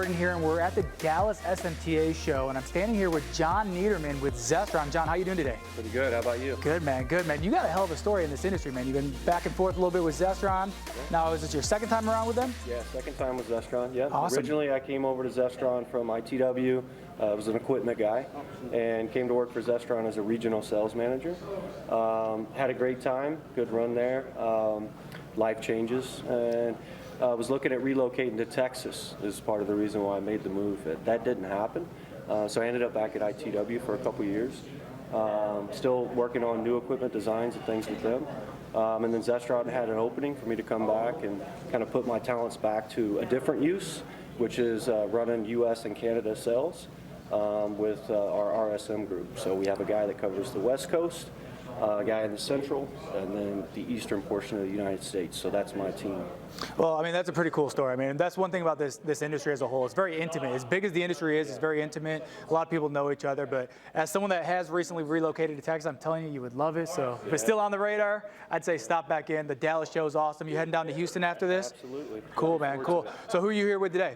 Worden here, and we're at the Dallas SMTA show, and I'm standing here with John Neiderman with Zestron. John, how you doing today? Pretty good. How about you? Good, man. Good, man. You got a hell of a story in this industry, man. You've been back and forth a little bit with Zestron. Yeah. Now, is this your second time around with them? Yeah, second time with Zestron. Yeah. Awesome. Originally, I came over to Zestron from ITW. I was an equipment guy, and came to work for Zestron as a regional sales manager. Had a great time. Good run there. Life changes, and was looking at relocating to Texas is part of the reason why I made the move. That didn't happen, so I ended up back at ITW for a couple years, still working on new equipment designs and things with them. And then Zestron had an opening for me to come back and kind of put my talents back to a different use, which is running U.S. and Canada sales with our RSM group. So we have a guy that covers the West Coast, a guy in the central, and then the eastern portion of the United States. So that's my team. Well, I mean, that's a pretty cool story. I mean, that's one thing about this industry as a whole. It's very intimate. As big as the industry is, it's very intimate. A lot of people know each other. But as someone that has recently relocated to Texas, I'm telling you, you would love it. So if it's still on the radar, I'd say stop back in. The Dallas show is awesome. You heading down to Houston after this? Absolutely. Cool, man. Cool. So who are you here with today?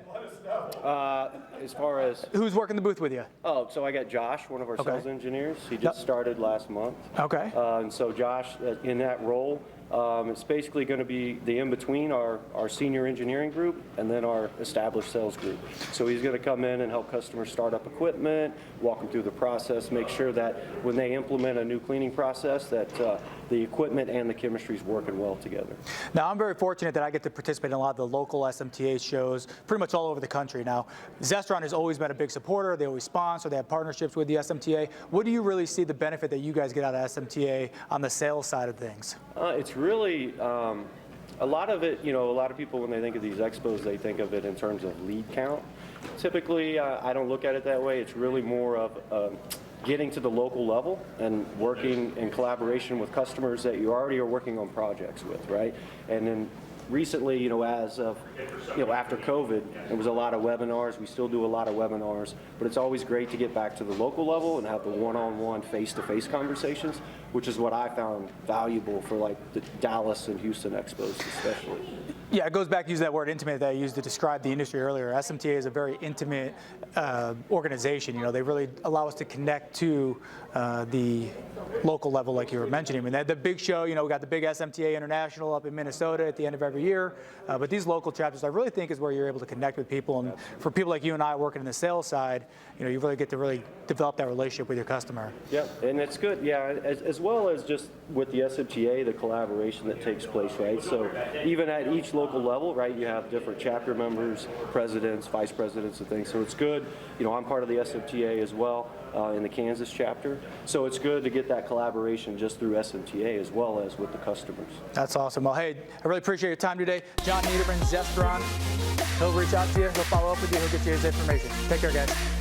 As far as who's working the booth with you? Oh, so I got Josh, one of our sales engineers. He just started last month. Okay. And so Josh, in that role, it's basically going to be the in-between our senior engineering group and then our established sales group. So he's going to come in and help customers start up equipment, walk them through the process, make sure that when they implement a new cleaning process that the equipment and the chemistry is working well together. Now, I'm very fortunate that I get to participate in a lot of the local SMTA shows pretty much all over the country. Now, Zestron has always been a big supporter. They always sponsor. They have partnerships with the SMTA. What do you really see the benefit that you guys get out of SMTA on the sales side of things? It's really a lot of it, you know, a lot of people when they think of these expos, they think of it in terms of lead count. Typically, I don't look at it that way. It's really more of getting to the local level and working in collaboration with customers that you already are working on projects with, right? And then recently, you know, as of, you know, after COVID, there was a lot of webinars. We still do a lot of webinars, but it's always great to get back to the local level and have the one-on-one, face-to-face conversations, which is what I found valuable for like the Dallas and Houston expos especially. Yeah, it goes back to use that word intimate that I used to describe the industry earlier. SMTA is a very intimate organization. You know, they really allow us to connect to the local level, like you were mentioning. I mean, the big show, you know, we got the big SMTA International up in Minnesota at the end of every year. But these local chapters, I really think, is where you're able to connect with people. And for people like you and I working in the sales side, you know, you really get to really develop that relationship with your customer. Yeah, and it's good. Yeah, as well as just with the SMTA, the collaboration that takes place, right? So even at each local level, right, you have different chapter members, presidents, vice presidents, and things. So it's good. You know, I'm part of the SMTA as well in the Kansas chapter. So it's good to get that collaboration just through SMTA as well as with the customers. That's awesome. Well, hey, I really appreciate your time today. John Neiderman, Zestron. He'll reach out to you. He'll follow up with you. He'll get you his information. Take care, guys.